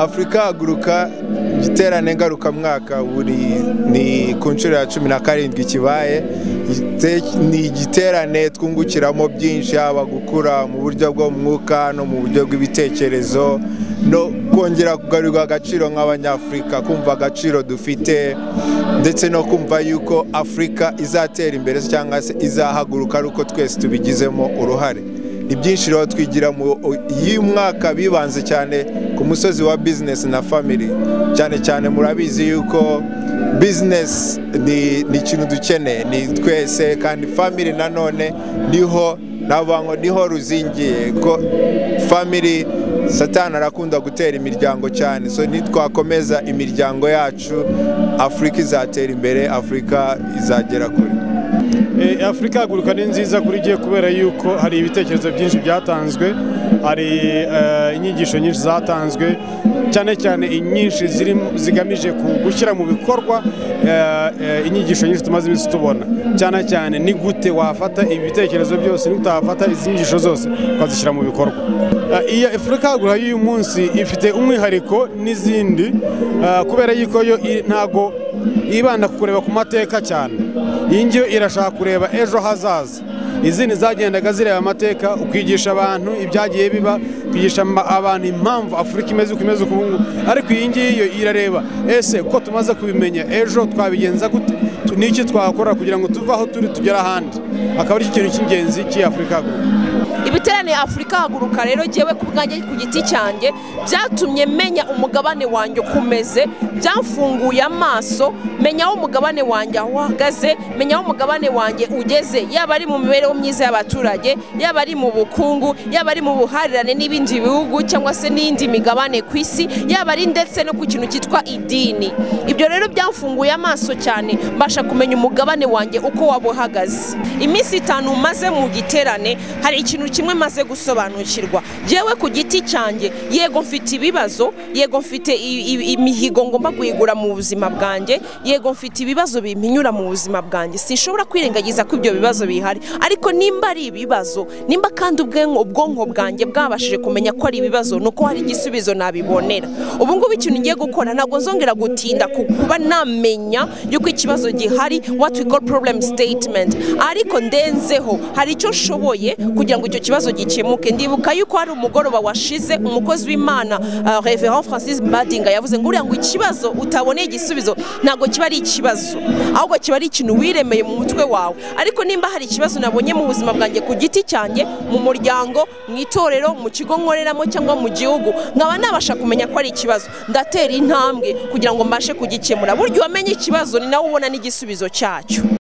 Afrika haguruka igiterane ngarukamwaka ni ku nshuro ya 17 kibaye. Ni igiterane twungukiramo byinshi, haba gukura mu buryo bwo mwuka no mu buryo bw'ibitekerezo, no kongera kugarurirwa agaciro nk'abanyafrika, kumva agaciro dufite, ndetse no kumva yuko Afrika izatera imbere cyangwa se izahaguruka ari uko twese tubigizemo uruhare. Ni byinshi rero twigira mu iyi mwaka bibanze cyane ku musozi wa business na family. Cyane murabizi yuko business ni ikintu dukeneye, ni twese, kandi family nanone niho ruzingiye ko family. Satani arakunda gutera imiryango cyane, so nitwakomeza imiryango yacu Afrika izatera imbere, Afrika izagera kure. Afrika haguruka ni nziza kuri giye kubera yuko hari ibitekerezo byinshi byatanzwe, hari inyigisho nyinshi zatanzwe, cyane inyinshi zigamije gushyira mu bikorwa inyigisho nyinshi tumaze iminsi tubona. Cyane ni gute wafata ibitekerezo byose, ni utafata izi nyigisho zose ukazishyira mu bikorwa. Iya Afrika haguruka y'uyu munsi ifite umwihariko n'izindi kubera yuko yo ntago ibanda kureba ku mateka cyane. Iyi ngiyo irashaka kureba ejo hazaza. Izindi zagendaga zireba amateka, ukigisha abantu ibyagiye biba, kwigisha abantu impamvu Afrika imeze uko imeze uko. Ariko iyi ngiyo irareba ese ko tumaze kubimenya ejo twabigenza gute, n'iki twakora kugira ngo tuve aho turi tugera ahandi. Akaba ari ikintu cy'ingenzi cy'Afrika haguruka. Ibiterane Afrika haguruka rero jewe ku bwanjye ku giti cyanjye byatumye menya umugabane wanjye kumeze, byamfunguye amaso, menya aho umugabane wanjye uhagaze, menya aho umugabane wanjye ugeze, yaba ari mu mibereho myiza y'abaturage, yaba ari mu bukungu, yaba ari mu buharirane n'ibindi bihugu cyangwa se n'indi migabane ku isi, yaba ari ndetse no ku kintu cyitwa idini. Ibyo rero byamfunguye amaso cyane, mbasha kumenya umugabane wanjye uko wabuhagaze. Iminsi 5 maze mu giterane hari ikintu kimwe maze gusobanukirwa. Jewe ku giti cyanjye yego mfite ibibazo, yego mfite imihigo ngomba guhigura mu buzima bwanjye, yego mfite ibibazo bimpinyura mu buzima bwanjye. Sinshobora kwirengagiza ko ibyo bibazo bihari, ariko nimba ari ibibazo, nimba kandi ubwonko bwanjye bwabashije kumenya ko ari ibibazo, nuko hari igisubizo nabibonera. Ubu ngubu ikintu ngiye gukora ntabwo nzongera gutinda kuba namenya yuko ikibazo gihari, what we call problem statement, ariko ndenzeho hari icyo shoboye kugira ngo icyo kibazo gikemuke. Ndibuka yuko hari umugoroba washize umukozi w'Imana Reverend Francis Badinga yavuze ngo uriya ngo ikibazo utaboneye igisubizo ntabwo kiba ari ikibazo, ahubwo kiba ari ikintu wiremeye mu mutwe wawe. Ariko nimba hari ikibazo nabonye mu buzima bwanjye ku giti cyanjye, mu muryango, mu itorero, mu kigo nkoreramo cyangwa mu gihugu, nkaba nabasha kumenya ko ari ikibazo, ndatera intambwe kugira ngo mbashe kugikemura. Buryo wamenye ikibazo ni nawe ubona n'igisubizo cyacyo.